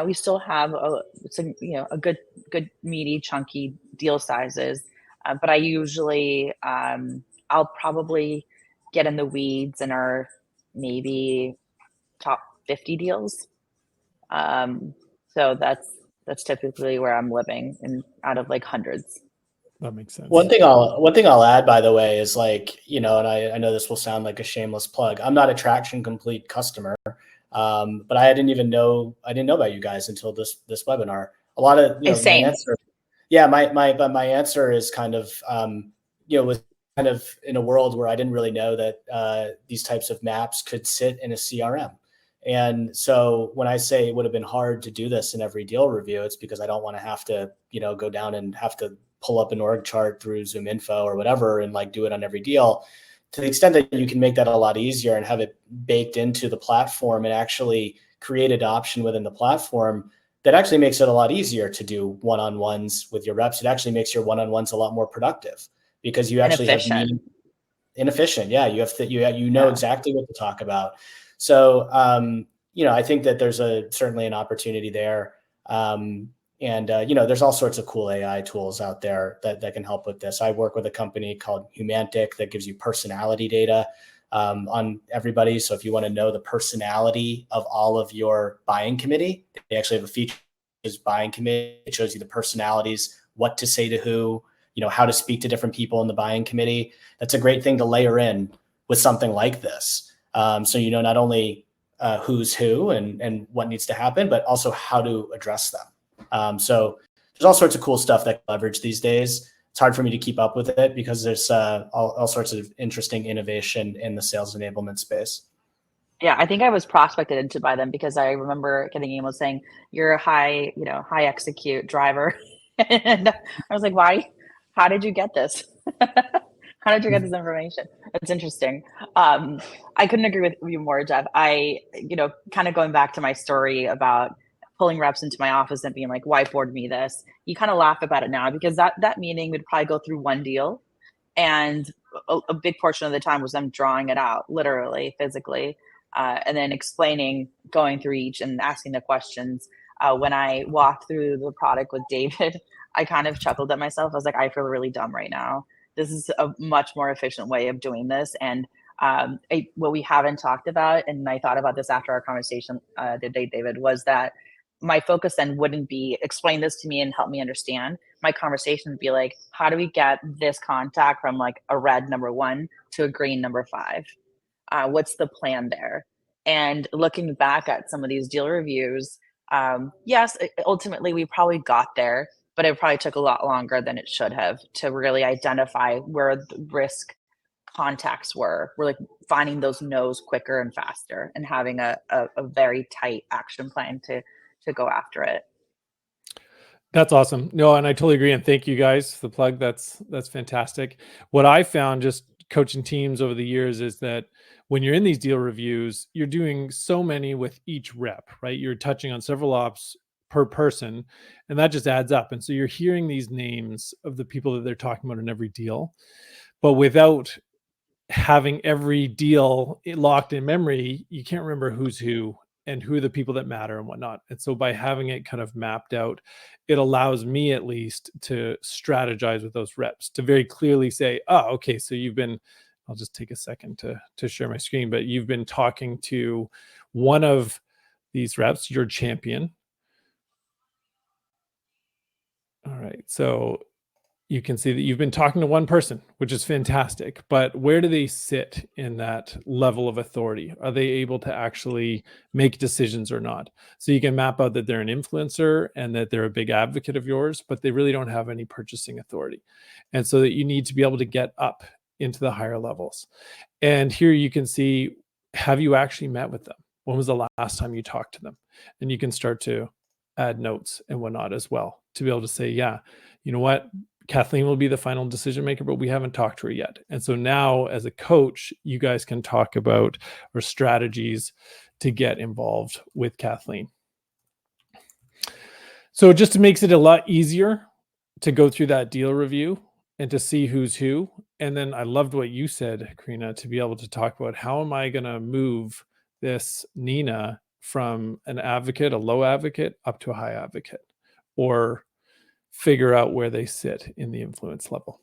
We still have a good meaty, chunky deal sizes. But I usually, I'll probably get in the weeds and are maybe top 50 deals. So that's typically where I'm living, and out of like hundreds. That makes sense. One thing I'll add, by the way, is like, and I know this will sound like a shameless plug. I'm not a Traction Complete customer, but I didn't know about you guys until this webinar. A lot of my answer, my answer is kind of was kind of in a world where I didn't really know that these types of maps could sit in a CRM. And so when I say it would have been hard to do this in every deal review, it's because I don't want to have to, go down and have to pull up an org chart through ZoomInfo or whatever and like do it on every deal. To the extent that you can make that a lot easier and have it baked into the platform and actually create adoption within the platform, that actually makes it a lot easier to do one-on-ones with your reps. It actually makes your one-on-ones a lot more productive because you actually have inefficient. Yeah, you have to, you know exactly what to talk about. So, I think that there's certainly an opportunity there. There's all sorts of cool AI tools out there that can help with this. I work with a company called Humantic that gives you personality data on everybody. So if you want to know the personality of all of your buying committee, they actually have a feature is buying committee. It shows you the personalities, what to say to who, how to speak to different people in the buying committee. That's a great thing to layer in with something like this. So not only who's who and what needs to happen, but also how to address them. So there's all sorts of cool stuff that leverage these days. It's hard for me to keep up with it because there's all sorts of interesting innovation in the sales enablement space. Yeah, I think I was prospected into by them because I remember getting emails saying you're a high execute driver, and I was like, why? How did you get this? How did you get this information? That's interesting. I couldn't agree with you more, Jeff. I, kind of going back to my story about pulling reps into my office and being like, whiteboard me this. You kind of laugh about it now because that meeting would probably go through one deal, and a big portion of the time was them drawing it out, literally, physically, and then explaining, going through each and asking the questions. When I walked through the product with David, I kind of chuckled at myself. I was like, I feel really dumb right now. This is a much more efficient way of doing this. And what we haven't talked about, and I thought about this after our conversation the day, David, was that my focus then wouldn't be explain this to me and help me understand. My conversation would be like, how do we get this contact from like a red number 1 to a green number 5? What's the plan there? And looking back at some of these deal reviews, yes, ultimately we probably got there, but it probably took a lot longer than it should have to really identify where the risk contacts were. We're like finding those no's quicker and faster and having a very tight action plan to go after it. That's awesome. No, and I totally agree. And thank you guys for the plug. That's fantastic. What I found just coaching teams over the years is that when you're in these deal reviews, you're doing so many with each rep, right? You're touching on several ops per person, and that just adds up. And so you're hearing these names of the people that they're talking about in every deal, but without having every deal locked in memory, you can't remember who's who and who are the people that matter and whatnot. And so by having it kind of mapped out, it allows me at least to strategize with those reps to very clearly say, oh, okay, so you've been, I'll just take a second to share my screen, but you've been talking to one of these reps, your champion. All right, so you can see that you've been talking to one person, which is fantastic, but where do they sit in that level of authority? Are they able to actually make decisions or not? So you can map out that they're an influencer and that they're a big advocate of yours, but they really don't have any purchasing authority. And so that you need to be able to get up into the higher levels. And here you can see, have you actually met with them? When was the last time you talked to them? And you can start to add notes and whatnot as well to be able to say, yeah, you know what? Kathleen will be the final decision maker, but we haven't talked to her yet. And so now as a coach, you guys can talk about our strategies to get involved with Kathleen. So it just makes it a lot easier to go through that deal review and to see who's who. And then I loved what you said, Karina, to be able to talk about how am I going to move this Nina from an advocate, a low advocate, up to a high advocate, or figure out where they sit in the influence level.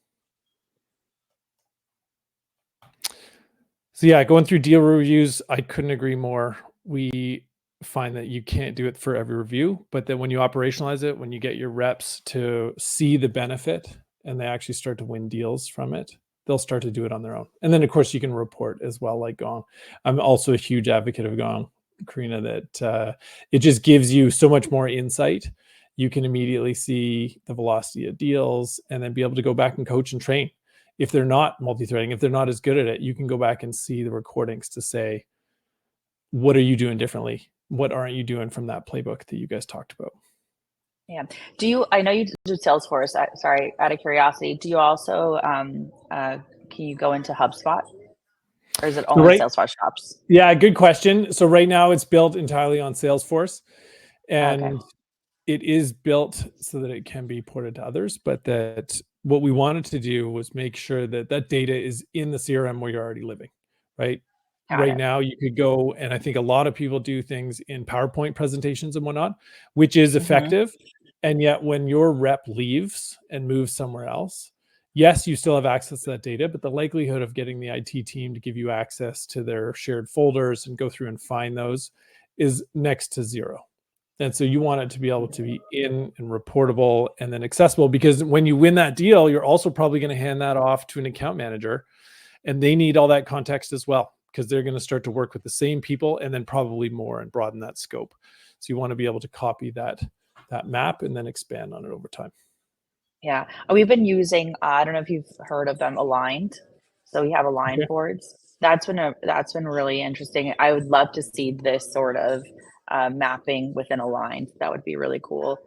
So yeah, going through deal reviews, I couldn't agree more. We find that you can't do it for every review, but then when you operationalize it, when you get your reps to see the benefit and they actually start to win deals from it, they'll start to do it on their own. And then of course you can report as well, like Gong. I'm also a huge advocate of Gong, Karina, that it just gives you so much more insight. You can immediately see the velocity of deals and then be able to go back and coach and train. If they're not multi-threading, if they're not as good at it, you can go back and see the recordings to say, what are you doing differently? What aren't you doing from that playbook that you guys talked about? Yeah. I know you do Salesforce. Sorry, out of curiosity, do you also, can you go into HubSpot? Or is it only Salesforce shops? Yeah, good question. So right now it's built entirely on Salesforce. And it is built so that it can be ported to others, but that what we wanted to do was make sure that that data is in the CRM where you're already living, right? Right now, you could go, and I think a lot of people do things in PowerPoint presentations and whatnot, which is effective. And yet when your rep leaves and moves somewhere else, yes, you still have access to that data, but the likelihood of getting the IT team to give you access to their shared folders and go through and find those is next to zero. And so you want it to be able to be in and reportable and then accessible, because when you win that deal, you're also probably going to hand that off to an account manager, and they need all that context as well, because they're going to start to work with the same people and then probably more and broaden that scope. So you want to be able to copy that map and then expand on it over time. Yeah, we've been using, I don't know if you've heard of them, Aligned. So we have Aligned boards. That's been really interesting. I would love to see this sort of mapping within Aligned. That would be really cool.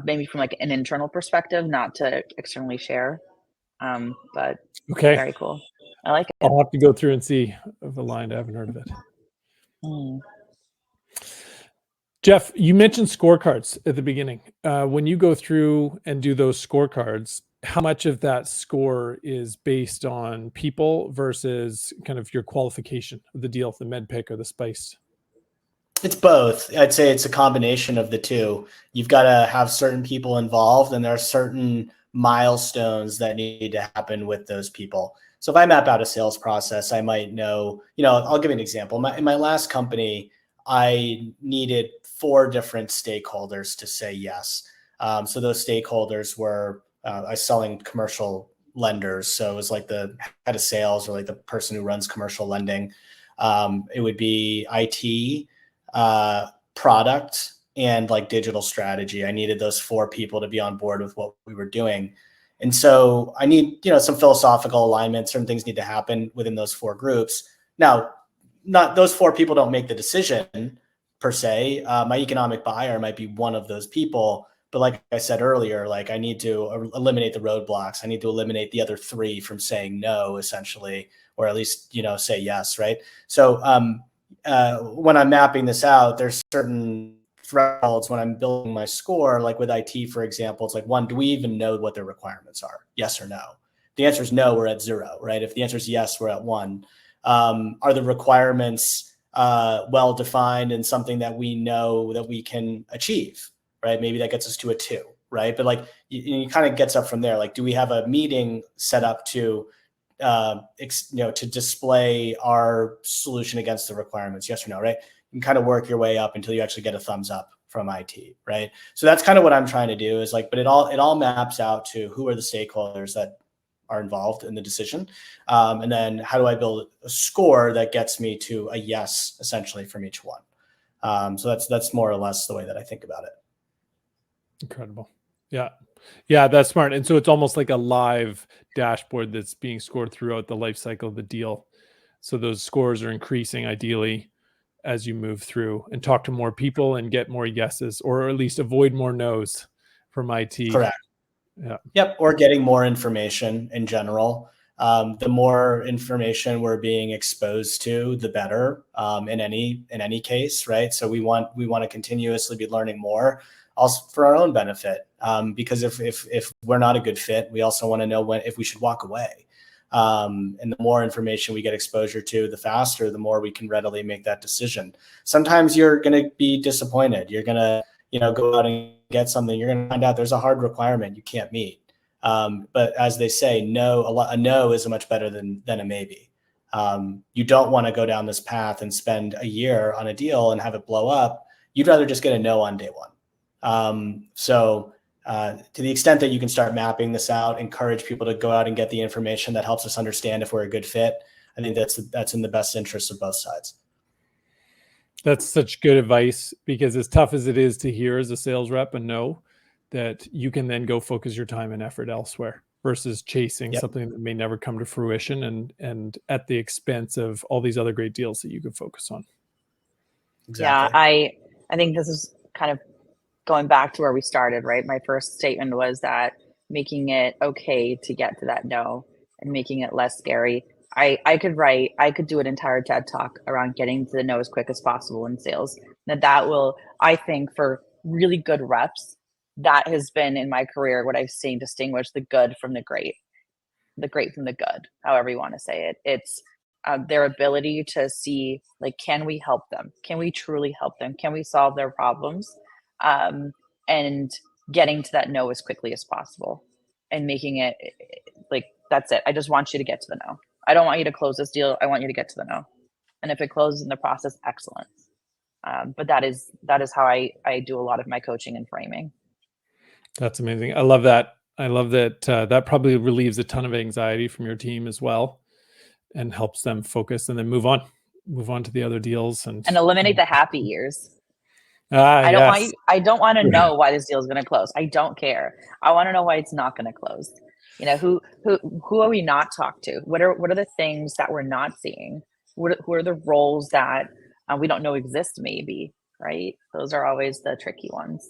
Maybe from like an internal perspective, not to externally share. But very cool. I like it. I'll have to go through and see if Aligned. I haven't heard of it. Jeff, you mentioned scorecards at the beginning. When you go through and do those scorecards, how much of that score is based on people versus kind of your qualification of the deal, the med pick or the spice? It's both. I'd say it's a combination of the two. You've got to have certain people involved, and there are certain milestones that need to happen with those people. So if I map out a sales process, I might know, I'll give you an example. In my last company, I needed 4 different stakeholders to say yes. So those stakeholders were, I was selling commercial lenders. So it was like the head of sales or like the person who runs commercial lending. It would be IT, product, and like digital strategy. I needed those 4 people to be on board with what we were doing. And so I need, some philosophical alignment. Certain things need to happen within those 4 groups. Now, not those 4 people don't make the decision per se. My economic buyer might be one of those people, but like I said earlier, like I need to eliminate the roadblocks. I need to eliminate the other 3 from saying no, essentially, or at least, say yes. Right. So, when I'm mapping this out, there's certain thresholds when I'm building my score, like with IT, for example. It's like, 1, do we even know what their requirements are? Yes or no? The answer is no, we're at 0, right? If the answer is yes, we're at 1. Are the requirements well-defined and something that we know that we can achieve, right? Maybe that gets us to a 2, right? But like, you kind of gets up from there. Like, do we have a meeting set up to to display our solution against the requirements? Yes or no, right? You can kind of work your way up until you actually get a thumbs up from IT, right? So that's kind of what I'm trying to do, is like, but it all maps out to who are the stakeholders that are involved in the decision. And then how do I build a score that gets me to a yes, essentially, from each one. So that's more or less the way that I think about it. Incredible. Yeah, that's smart. And so it's almost like a live dashboard that's being scored throughout the life cycle of the deal. So those scores are increasing ideally as you move through and talk to more people and get more yeses, or at least avoid more no's from IT. Correct. Yeah. Yep. Or getting more information in general. The more information we're being exposed to, the better, in any case, right? So we want to continuously be learning more, also for our own benefit, because if we're not a good fit, we also want to know if we should walk away. And the more information we get exposure to, the faster, the more we can readily make that decision. Sometimes you're going to be disappointed. You're going to, go out and get something. You're going to find out there's a hard requirement you can't meet. But as they say, a no is much better than a maybe. You don't want to go down this path and spend a year on a deal and have it blow up. You'd rather just get a no on day 1. So to the extent that you can start mapping this out, encourage people to go out and get the information that helps us understand if we're a good fit. I think that's in the best interest of both sides. That's such good advice, because as tough as it is to hear as a sales rep and know that you can then go focus your time and effort elsewhere versus chasing something that may never come to fruition and at the expense of all these other great deals that you could focus on. Exactly. Yeah, I think this is kind of going back to where we started, right? My first statement was that making it okay to get to that no and making it less scary. I could do an entire TED talk around getting to the no as quick as possible in sales. That will, I think, for really good reps, that has been in my career what I've seen distinguish the good from the great from the good, however you want to say it. It's their ability to see, like, can we help them? Can we truly help them? Can we solve their problems? And getting to that no as quickly as possible and making it like, that's it. I just want you to get to the no. I don't want you to close this deal. I want you to get to the no. And if it closes in the process, excellent. But that is how I do a lot of my coaching and framing. That's amazing. I love that. I love that. That probably relieves a ton of anxiety from your team as well, and helps them focus and then move on to the other deals and eliminate the happy years. I don't want to know why this deal is going to close. I don't care. I want to know why it's not going to close. You know, who are we not talking to? What are the things that we're not seeing? Who are the roles that we don't know exist? Maybe, right? Those are always the tricky ones.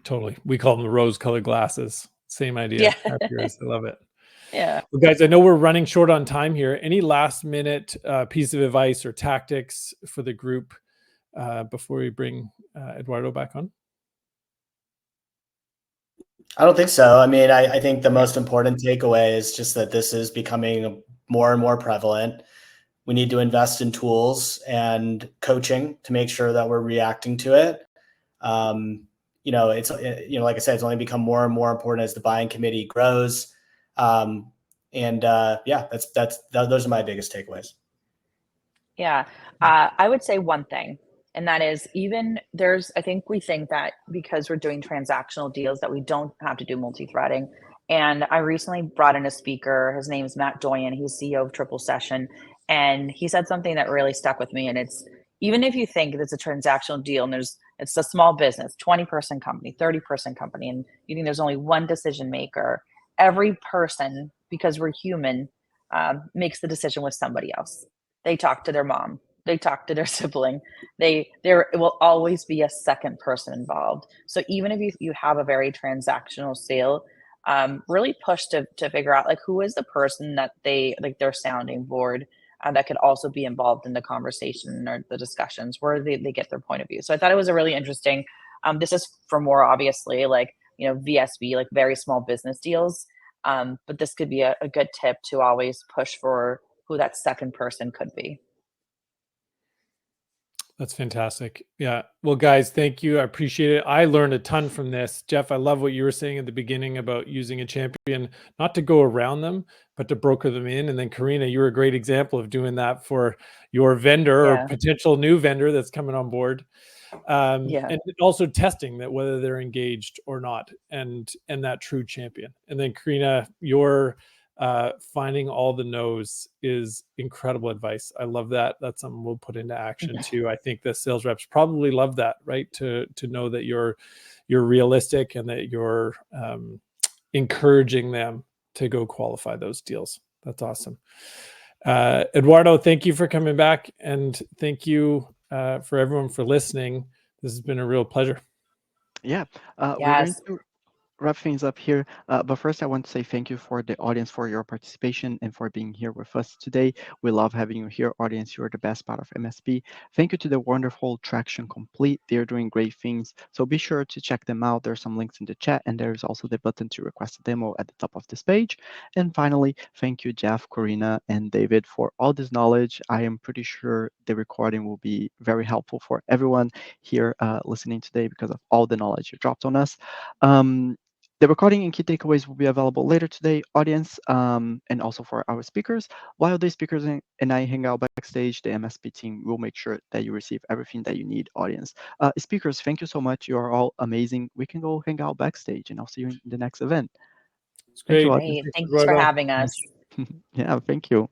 Totally. We call them the rose-colored glasses. Same idea. Yeah. I love it. Yeah. Well, guys, I know we're running short on time here. Any last-minute piece of advice or tactics for the group before we bring Eduardo back on? I don't think so. I mean, I think the most important takeaway is just that this is becoming more and more prevalent. We need to invest in tools and coaching to make sure that we're reacting to it. It's, like I said, it's only become more and more important as the buying committee grows. Those are my biggest takeaways. Yeah. I would say one thing, and that is, I think we think that because we're doing transactional deals that we don't have to do multi-threading. And I recently brought in a speaker. His name is Matt Doyen. He's CEO of Triple Session. And he said something that really stuck with me. And it's, even if you think it's a transactional deal and it's a small business, 20-person company, 30-person company, and you think there's only one decision maker, every person, because we're human, makes the decision with somebody else. They talk to their mom. They talk to their sibling. There will always be a second person involved. So even if you have a very transactional sale, really push to figure out, like, who is the person that their sounding board that could also be involved in the conversation or the discussions where they get their point of view. So I thought it was a really interesting. This is for more obviously VSB, like very small business deals. But this could be a good tip to always push for who that second person could be. That's fantastic. Yeah. Well, guys, thank you. I appreciate it. I learned a ton from this. Jeff, I love what you were saying at the beginning about using a champion, not to go around them, but to broker them in. And then Karina, you were a great example of doing that for your vendor or potential new vendor that's coming on board. And also testing that whether they're engaged or not, and that true champion. And then Karina, your finding all the no's is incredible advice. I love that. That's something we'll put into action too. I think the sales reps probably love that, right? To know that you're realistic and that you're encouraging them to go qualify those deals. That's awesome. Eduardo, thank you for coming back, and thank you for everyone for listening. This has been a real pleasure. Yeah. We're going to wrap things up here. But first, I want to say thank you for the audience for your participation and for being here with us today. We love having you here, audience. You're the best part of MSP. Thank you to the wonderful Traction Complete. They're doing great things. So be sure to check them out. There's some links in the chat, and there's also the button to request a demo at the top of this page. And finally, thank you, Jeff, Karina, and David, for all this knowledge. I am pretty sure the recording will be very helpful for everyone here listening today because of all the knowledge you dropped on us. The recording and key takeaways will be available later today, audience, and also for our speakers. While the speakers and I hang out backstage, the MSP team will make sure that you receive everything that you need, audience. Speakers, thank you so much. You are all amazing. We can go hang out backstage, and I'll see you in the next event. It's great. Thanks for having us. Yeah, thank you.